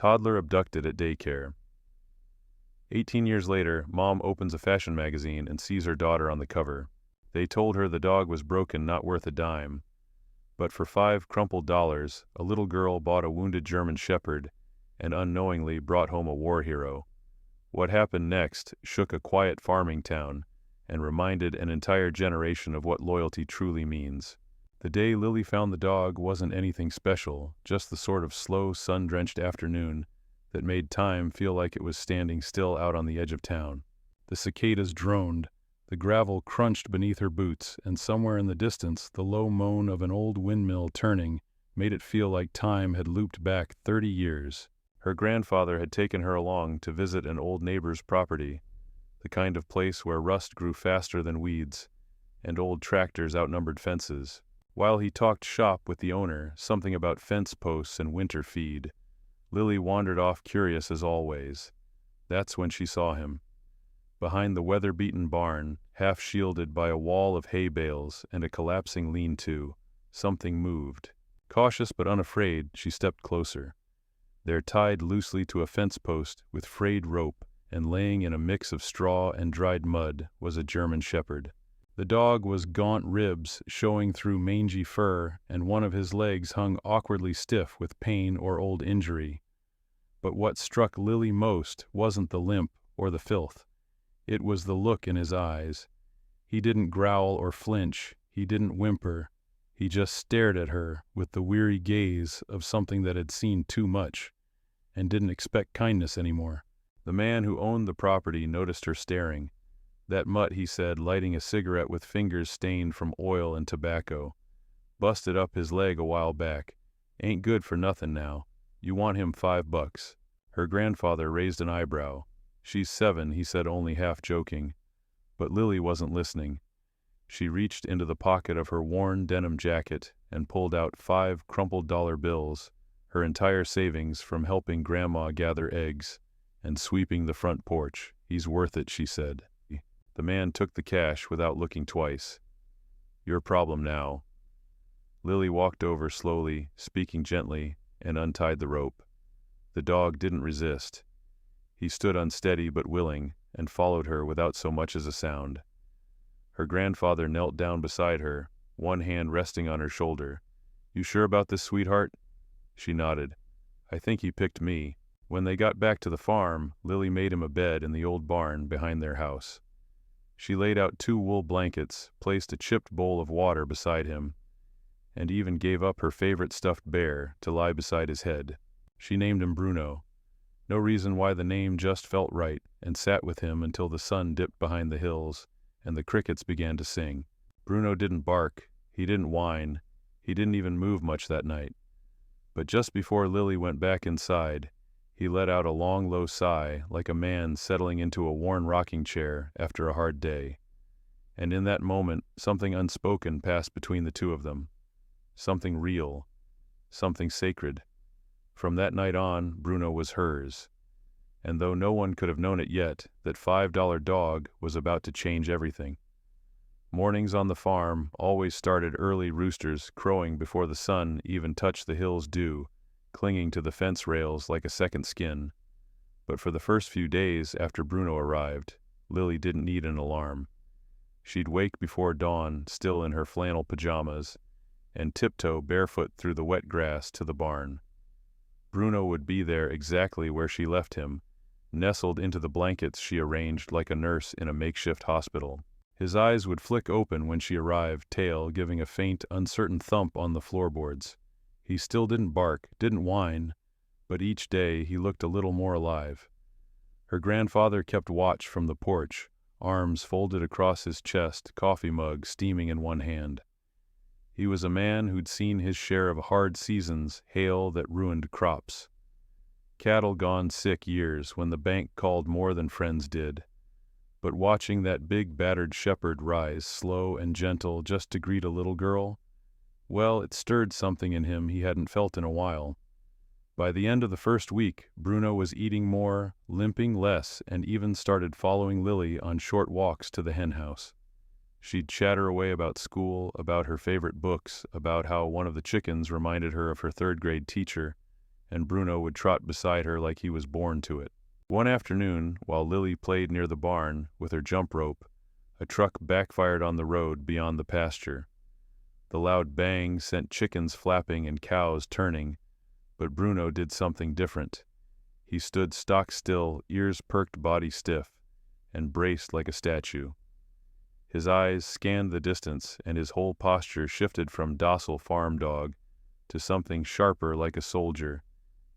Toddler abducted at daycare. 18 years later, mom opens a fashion magazine and sees her daughter on the cover. They told her the dog was broken, not worth a dime. But for $5 crumpled, a little girl bought a wounded German shepherd and unknowingly brought home a war hero. What happened next shook a quiet farming town and reminded an entire generation of what loyalty truly means. The day Lily found the dog wasn't anything special, just the sort of slow, sun-drenched afternoon that made time feel like it was standing still out on the edge of town. The cicadas droned, the gravel crunched beneath her boots, and somewhere in the distance the low moan of an old windmill turning made it feel like time had looped back 30 years. Her grandfather had taken her along to visit an old neighbor's property, the kind of place where rust grew faster than weeds, and old tractors outnumbered fences. While he talked shop with the owner, something about fence posts and winter feed, Lily wandered off, curious as always. That's when she saw him. Behind the weather-beaten barn, half shielded by a wall of hay bales and a collapsing lean-to, something moved. Cautious but unafraid, she stepped closer. There, tied loosely to a fence post with frayed rope and laying in a mix of straw and dried mud, was a German shepherd. The dog was gaunt ribs showing through mangy fur, and one of his legs hung awkwardly stiff with pain or old injury. But what struck Lily most wasn't the limp or the filth. It was the look in his eyes. He didn't growl or flinch, he didn't whimper. He just stared at her with the weary gaze of something that had seen too much and didn't expect kindness anymore. The man who owned the property noticed her staring. "That mutt," he said, lighting a cigarette with fingers stained from oil and tobacco. "Busted up his leg a while back. Ain't good for nothing now. You want him $5." Her grandfather raised an eyebrow. "She's 7, he said, only half joking." But Lily wasn't listening. She reached into the pocket of her worn denim jacket and pulled out 5 crumpled dollar bills, her entire savings from helping Grandma gather eggs and sweeping the front porch. "He's worth it," she said. The man took the cash without looking twice. "Your problem now." Lily walked over slowly, speaking gently, and untied the rope. The dog didn't resist. He stood unsteady but willing, and followed her without so much as a sound. Her grandfather knelt down beside her, one hand resting on her shoulder. "You sure about this, sweetheart?" She nodded. "I think he picked me." When they got back to the farm, Lily made him a bed in the old barn behind their house. She laid out 2 wool blankets, placed a chipped bowl of water beside him, and even gave up her favorite stuffed bear to lie beside his head. She named him Bruno. No reason why, the name just felt right, and sat with him until the sun dipped behind the hills and the crickets began to sing. Bruno didn't bark, he didn't whine, he didn't even move much that night. But just before Lily went back inside, he let out a long, low sigh, like a man settling into a worn rocking chair after a hard day. And in that moment, something unspoken passed between the two of them. Something real, something sacred. From that night on, Bruno was hers. And though no one could have known it yet, that $5 dog was about to change everything. Mornings on the farm always started early, roosters crowing before the sun even touched the hill's dew, clinging to the fence rails like a second skin. But for the first few days after Bruno arrived, Lily didn't need an alarm. She'd wake before dawn, still in her flannel pajamas, and tiptoe barefoot through the wet grass to the barn. Bruno would be there exactly where she left him, nestled into the blankets she arranged like a nurse in a makeshift hospital. His eyes would flick open when she arrived, tail giving a faint, uncertain thump on the floorboards. He still didn't bark, didn't whine, but each day he looked a little more alive. Her grandfather kept watch from the porch, arms folded across his chest, coffee mug steaming in one hand. He was a man who'd seen his share of hard seasons, hail that ruined crops. Cattle gone sick years when the bank called more than friends did. But watching that big battered shepherd rise, slow and gentle, just to greet a little girl, well, it stirred something in him he hadn't felt in a while. By the end of the first week, Bruno was eating more, limping less, and even started following Lily on short walks to the hen house. She'd chatter away about school, about her favorite books, about how one of the chickens reminded her of her 3rd grade teacher, and Bruno would trot beside her like he was born to it. One afternoon, while Lily played near the barn with her jump rope, a truck backfired on the road beyond the pasture. The loud bang sent chickens flapping and cows turning, but Bruno did something different. He stood stock still, ears perked, body stiff, and braced like a statue. His eyes scanned the distance, and his whole posture shifted from docile farm dog to something sharper like a soldier,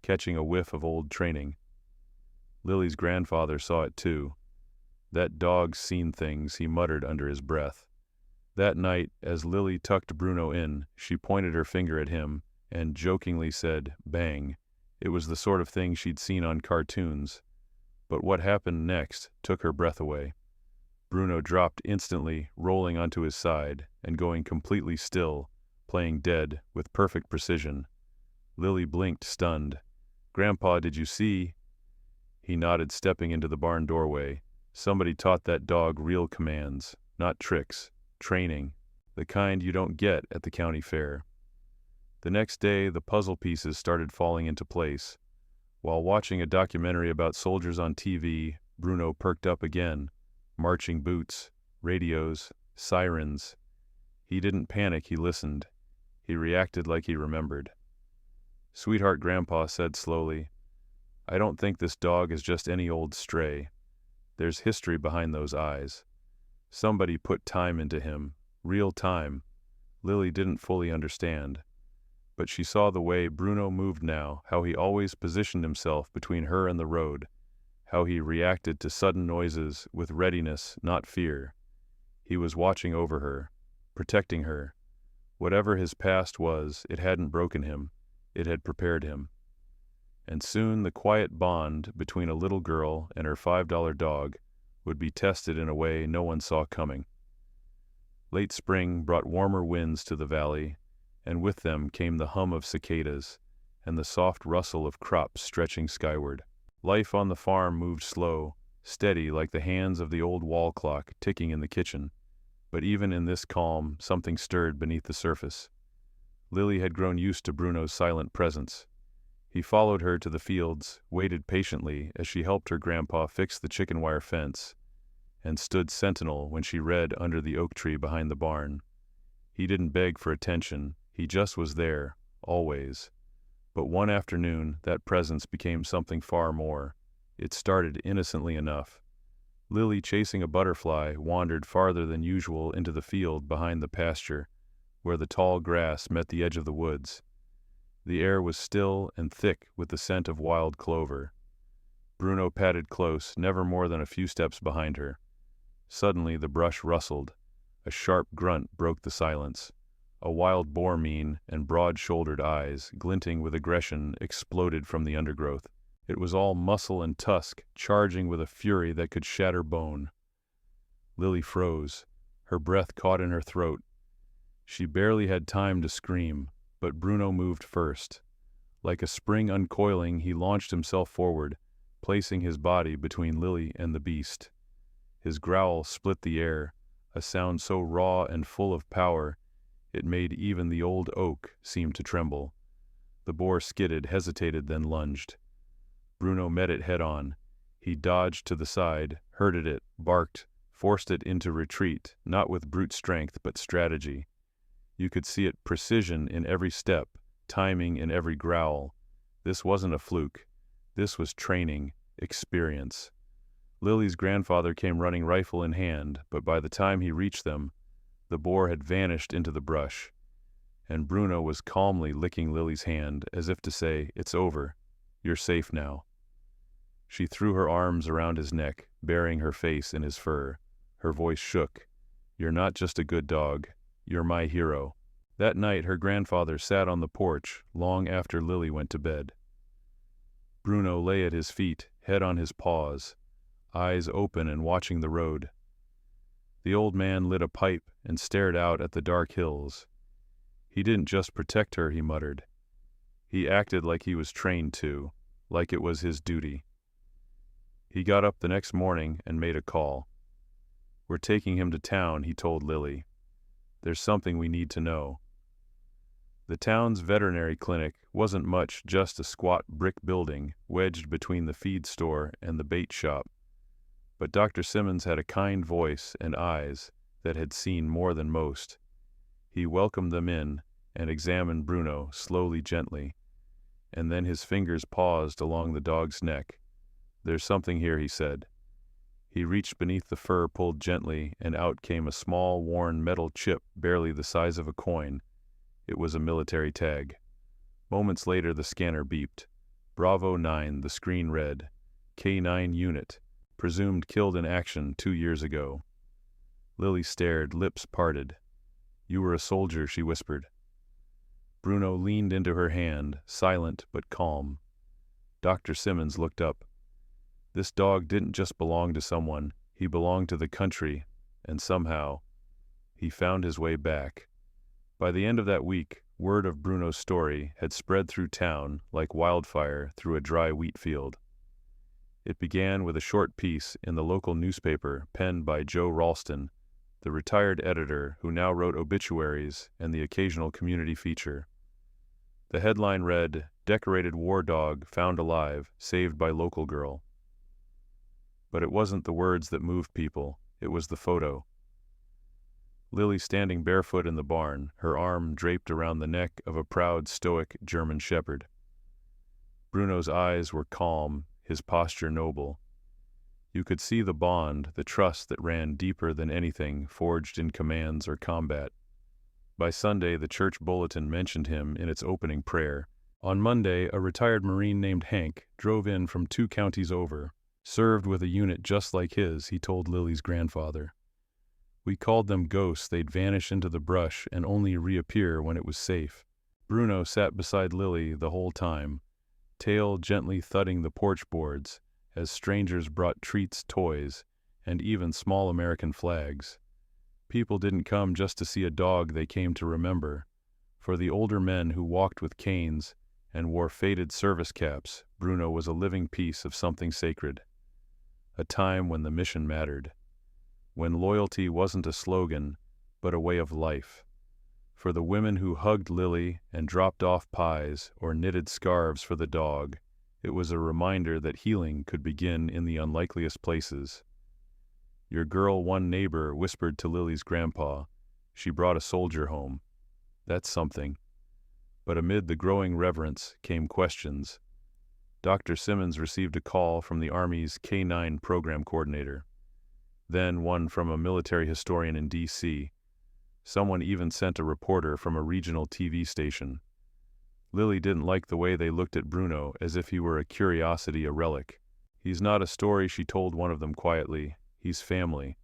catching a whiff of old training. Lily's grandfather saw it too. "That dog's seen things," he muttered under his breath. That night, as Lily tucked Bruno in, she pointed her finger at him and jokingly said, "Bang." It was the sort of thing she'd seen on cartoons. But what happened next took her breath away. Bruno dropped instantly, rolling onto his side and going completely still, playing dead with perfect precision. Lily blinked, stunned. "Grandpa, did you see?" He nodded, stepping into the barn doorway. Somebody taught that dog real commands, not tricks, training, the kind you don't get at the county fair. The next day, the puzzle pieces started falling into place. While watching a documentary about soldiers on TV, Bruno perked up again. Marching boots, radios, sirens. He didn't panic, he listened. He reacted like he remembered. "Sweetheart," Grandpa said slowly, "I don't think this dog is just any old stray. There's history behind those eyes. Somebody put time into him, real time." Lily didn't fully understand, but she saw the way Bruno moved now, how he always positioned himself between her and the road, how he reacted to sudden noises with readiness, not fear. He was watching over her, protecting her. Whatever his past was, it hadn't broken him. It had prepared him. And soon the quiet bond between a little girl and her $5 dog would be tested in a way no one saw coming. Late spring brought warmer winds to the valley, and with them came the hum of cicadas and the soft rustle of crops stretching skyward. Life on the farm moved slow, steady like the hands of the old wall clock ticking in the kitchen. But even in this calm, something stirred beneath the surface. Lily had grown used to Bruno's silent presence. He followed her to the fields, waited patiently as she helped her grandpa fix the chicken wire fence, and stood sentinel when she read under the oak tree behind the barn. He didn't beg for attention, he just was there, always. But one afternoon, that presence became something far more. It started innocently enough. Lily, chasing a butterfly, wandered farther than usual into the field behind the pasture, where the tall grass met the edge of the woods. The air was still and thick with the scent of wild clover. Bruno padded close, never more than a few steps behind her. Suddenly the brush rustled. A sharp grunt broke the silence. A wild boar mane and broad-shouldered eyes, glinting with aggression, exploded from the undergrowth. It was all muscle and tusk, charging with a fury that could shatter bone. Lily froze. Her breath caught in her throat. She barely had time to scream, but Bruno moved first. Like a spring uncoiling, he launched himself forward, placing his body between Lily and the beast. His growl split the air, a sound so raw and full of power, it made even the old oak seem to tremble. The boar skidded, hesitated, then lunged. Bruno met it head-on. He dodged to the side, herded it, barked, forced it into retreat, not with brute strength but strategy. You could see it precision in every step, timing in every growl. This wasn't a fluke. This was training, experience. Lily's grandfather came running rifle in hand, but by the time he reached them, the boar had vanished into the brush, and Bruno was calmly licking Lily's hand as if to say, "It's over. You're safe now." She threw her arms around his neck, burying her face in his fur. Her voice shook. "You're not just a good dog. You're my hero." That night her grandfather sat on the porch long after Lily went to bed. Bruno lay at his feet, head on his paws, eyes open and watching the road. The old man lit a pipe and stared out at the dark hills. He didn't just protect her, he muttered. He acted like he was trained to, like it was his duty. He got up the next morning and made a call. "We're taking him to town," he told Lily. "There's something we need to know." The town's veterinary clinic wasn't much, just a squat brick building wedged between the feed store and the bait shop. But Dr. Simmons had a kind voice and eyes that had seen more than most. He welcomed them in and examined Bruno slowly, gently, and then his fingers paused along the dog's neck. "There's something here," he said. He reached beneath the fur, pulled gently, and out came a small, worn metal chip barely the size of a coin. It was a military tag. Moments later, the scanner beeped. Bravo 9, the screen read. K9 unit. Presumed killed in action 2 years ago. Lily stared, lips parted. "You were a soldier," she whispered. Bruno leaned into her hand, silent but calm. Dr. Simmons looked up. This dog didn't just belong to someone, he belonged to the country, and somehow, he found his way back. By the end of that week, word of Bruno's story had spread through town like wildfire through a dry wheat field. It began with a short piece in the local newspaper penned by Joe Ralston, the retired editor who now wrote obituaries and the occasional community feature. The headline read, "Decorated war dog found alive, saved by local girl." But it wasn't the words that moved people, it was the photo. Lily standing barefoot in the barn, her arm draped around the neck of a proud, stoic German shepherd. Bruno's eyes were calm, his posture noble. You could see the bond, the trust that ran deeper than anything forged in commands or combat. By Sunday, the church bulletin mentioned him in its opening prayer. On Monday, a retired Marine named Hank drove in from 2 counties over, served with a unit just like his, he told Lily's grandfather. "We called them ghosts. They'd vanish into the brush and only reappear when it was safe." Bruno sat beside Lily the whole time, tail gently thudding the porch boards as strangers brought treats, toys, and even small American flags. People didn't come just to see a dog, they came to remember. For the older men who walked with canes and wore faded service caps, Bruno was a living piece of something sacred. A time when the mission mattered. When loyalty wasn't a slogan, but a way of life. For the women who hugged Lily and dropped off pies or knitted scarves for the dog, it was a reminder that healing could begin in the unlikeliest places. "Your girl," one neighbor whispered to Lily's grandpa. "She brought a soldier home." That's something. But amid the growing reverence came questions. Dr. Simmons received a call from the Army's K9 program coordinator. Then one from a military historian in D.C. Someone even sent a reporter from a regional TV station. Lily didn't like the way they looked at Bruno, as if he were a curiosity, a relic. "He's not a story," she told one of them quietly. "He's family."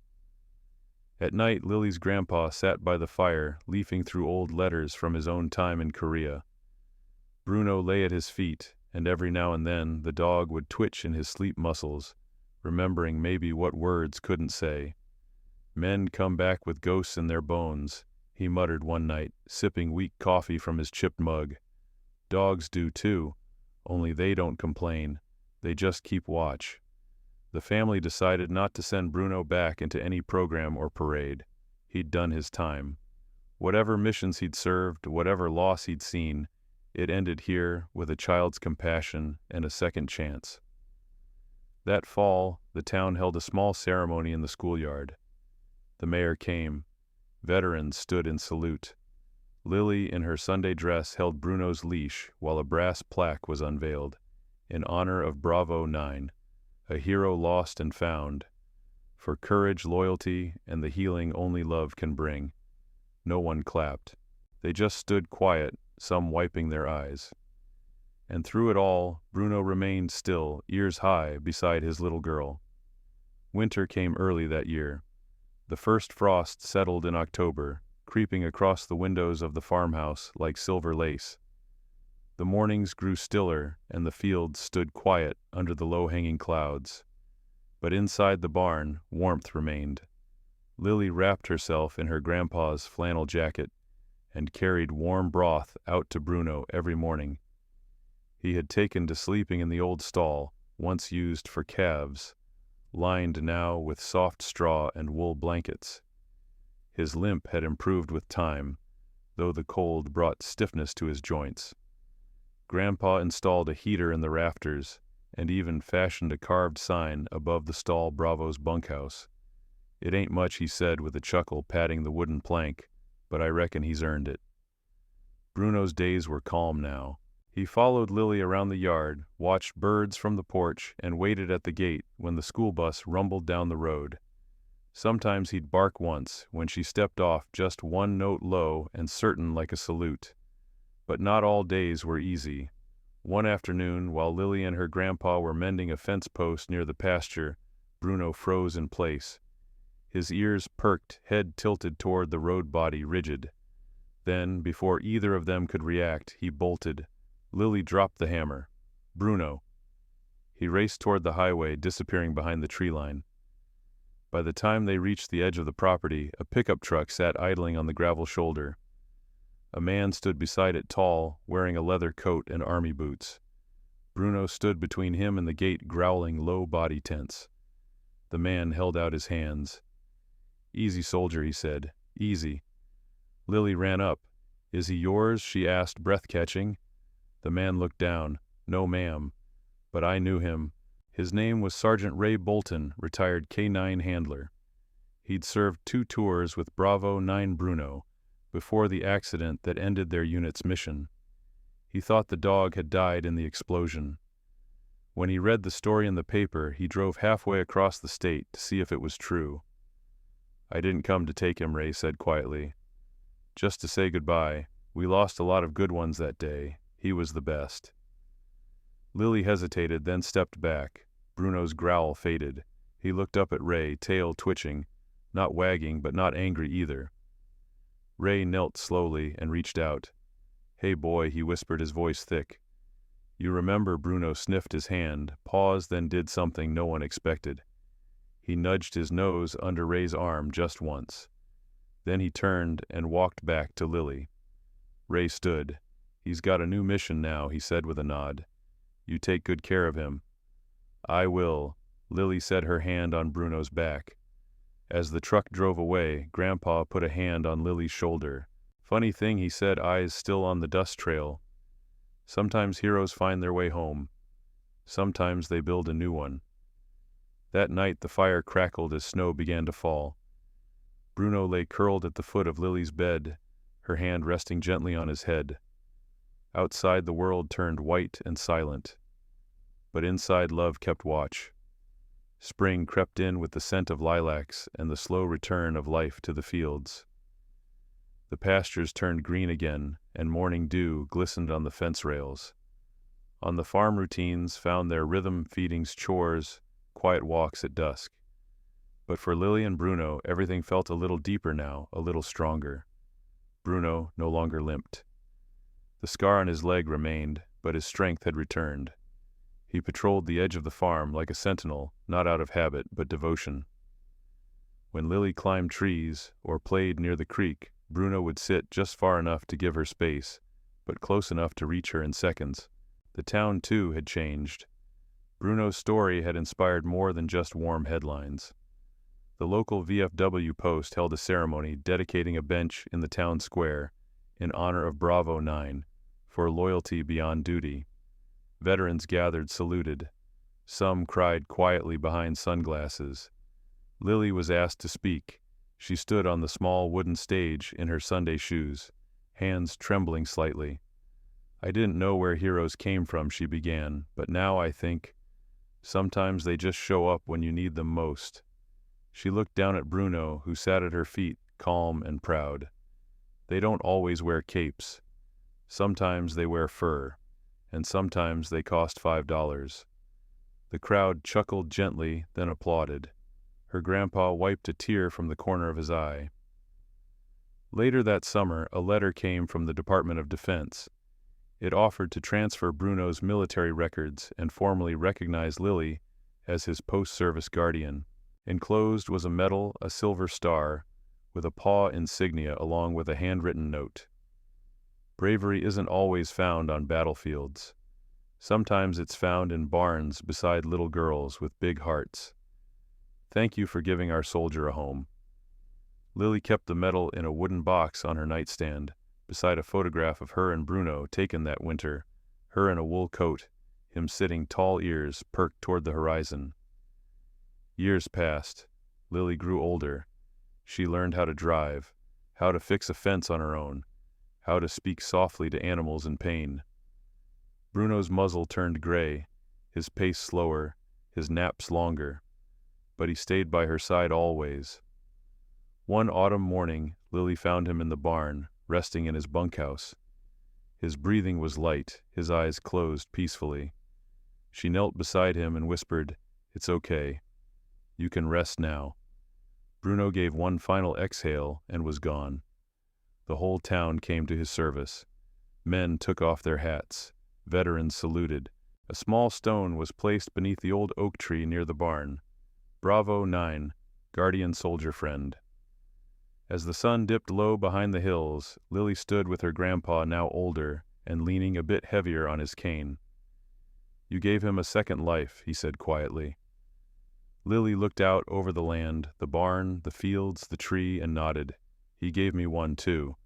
At night, Lily's grandpa sat by the fire, leafing through old letters from his own time in Korea. Bruno lay at his feet, and every now and then the dog would twitch in his sleep muscles, remembering maybe what words couldn't say. "Men come back with ghosts in their bones," he muttered one night, sipping weak coffee from his chipped mug. "Dogs do too, only they don't complain. They just keep watch." The family decided not to send Bruno back into any program or parade. He'd done his time. Whatever missions he'd served, whatever loss he'd seen, it ended here with a child's compassion and a second chance. That fall, the town held a small ceremony in the schoolyard. The mayor came. Veterans stood in salute. Lily, in her Sunday dress, held Bruno's leash while a brass plaque was unveiled, in honor of Bravo 9, a hero lost and found, for courage, loyalty, and the healing only love can bring. No one clapped. They just stood quiet, some wiping their eyes. And through it all, Bruno remained still, ears high, beside his little girl. Winter came early that year. The first frost settled in October, creeping across the windows of the farmhouse like silver lace. The mornings grew stiller, and the fields stood quiet under the low-hanging clouds. But inside the barn, warmth remained. Lily wrapped herself in her grandpa's flannel jacket and carried warm broth out to Bruno every morning. He had taken to sleeping in the old stall, once used for calves, lined now with soft straw and wool blankets. His limp had improved with time. though the cold brought stiffness to his joints. Grandpa installed a heater in the rafters, and even fashioned a carved sign above the stall Bravo's bunkhouse. "It ain't much," he said with a chuckle, patting the wooden plank, "but I reckon he's earned it." Bruno's days were calm now. He followed Lily around the yard, watched birds from the porch, and waited at the gate when the school bus rumbled down the road. Sometimes he'd bark once, when she stepped off just one note low and certain like a salute. But not all days were easy. One afternoon, while Lily and her grandpa were mending a fence post near the pasture, Bruno froze in place. His ears perked, head tilted toward the road body, rigid. Then, before either of them could react, he bolted. Lily dropped the hammer. "Bruno." He raced toward the highway, disappearing behind the tree line. By the time they reached the edge of the property, a pickup truck sat idling on the gravel shoulder. A man stood beside it, tall, wearing a leather coat and army boots. Bruno stood between him and the gate, growling low body tense. The man held out his hands. "Easy, soldier," he said. "Easy." Lily ran up. "Is he yours?" she asked, breath-catching. The man looked down. "No, ma'am. But I knew him. His name was Sergeant Ray Bolton, retired K-9 handler. He'd served 2 tours with Bravo 9 Bruno before the accident that ended their unit's mission. He thought the dog had died in the explosion. When he read the story in the paper, he drove halfway across the state to see if it was true. "I didn't come to take him," Ray said quietly. "Just to say goodbye. We lost a lot of good ones that day. He was the best." Lily hesitated, then stepped back. Bruno's growl faded. He looked up at Ray, tail twitching, not wagging but not angry either. Ray knelt slowly and reached out. "Hey boy," he whispered, his voice thick. "You remember?" Bruno sniffed his hand, paused, then did something no one expected. He nudged his nose under Ray's arm just once. Then he turned and walked back to Lily. Ray stood. "He's got a new mission now," he said with a nod. "You take good care of him." "I will." Lily set her hand on Bruno's back. As the truck drove away, Grandpa put a hand on Lily's shoulder. "Funny thing," he said, eyes still on the dust trail. "Sometimes heroes find their way home. Sometimes they build a new one." That night the fire crackled as snow began to fall. Bruno lay curled at the foot of Lily's bed, her hand resting gently on his head. Outside the world turned white and silent. But inside love kept watch. Spring crept in with the scent of lilacs and the slow return of life to the fields. The pastures turned green again, and morning dew glistened on the fence rails. On the farm routines found their rhythm, feedings, chores, quiet walks at dusk. But for Lily and Bruno, everything felt a little deeper now, a little stronger. Bruno no longer limped. The scar on his leg remained, but his strength had returned. He patrolled the edge of the farm like a sentinel, not out of habit, but devotion. When Lily climbed trees or played near the creek, Bruno would sit just far enough to give her space, but close enough to reach her in seconds. The town, too, had changed. Bruno's story had inspired more than just warm headlines. The local VFW post held a ceremony dedicating a bench in the town square in honor of Bravo 9 for loyalty beyond duty. Veterans gathered, saluted. Some cried quietly behind sunglasses. Lily was asked to speak. She stood on the small wooden stage in her Sunday shoes, hands trembling slightly. "I didn't know where heroes came from," she began, "but now I think sometimes they just show up when you need them most." She looked down at Bruno, who sat at her feet, calm and proud. "They don't always wear capes. Sometimes they wear fur, and sometimes they cost $5. The crowd chuckled gently, then applauded. Her grandpa wiped a tear from the corner of his eye. Later that summer, a letter came from the Department of Defense. It offered to transfer Bruno's military records and formally recognize Lily as his post-service guardian. Enclosed was a medal, a silver star, with a paw insignia along with a handwritten note. Bravery isn't always found on battlefields. Sometimes it's found in barns beside little girls with big hearts. Thank you for giving our soldier a home. Lily kept the medal in a wooden box on her nightstand, beside a photograph of her and Bruno taken that winter, her in a wool coat, him sitting tall ears perked toward the horizon. Years passed. Lily grew older. She learned how to drive, how to fix a fence on her own, how to speak softly to animals in pain. Bruno's muzzle turned gray, his pace slower, his naps longer, but he stayed by her side always. One autumn morning, Lily found him in the barn, resting in his bunkhouse. His breathing was light, his eyes closed peacefully. She knelt beside him and whispered, "It's okay. You can rest now." Bruno gave one final exhale and was gone. The whole town came to his service. Men took off their hats. Veterans saluted. A small stone was placed beneath the old oak tree near the barn. Bravo 9, guardian soldier friend. As the sun dipped low behind the hills, Lily stood with her grandpa now older and leaning a bit heavier on his cane. "You gave him a second life," he said quietly. Lily looked out over the land, the barn, the fields, the tree, and nodded. "He gave me one too."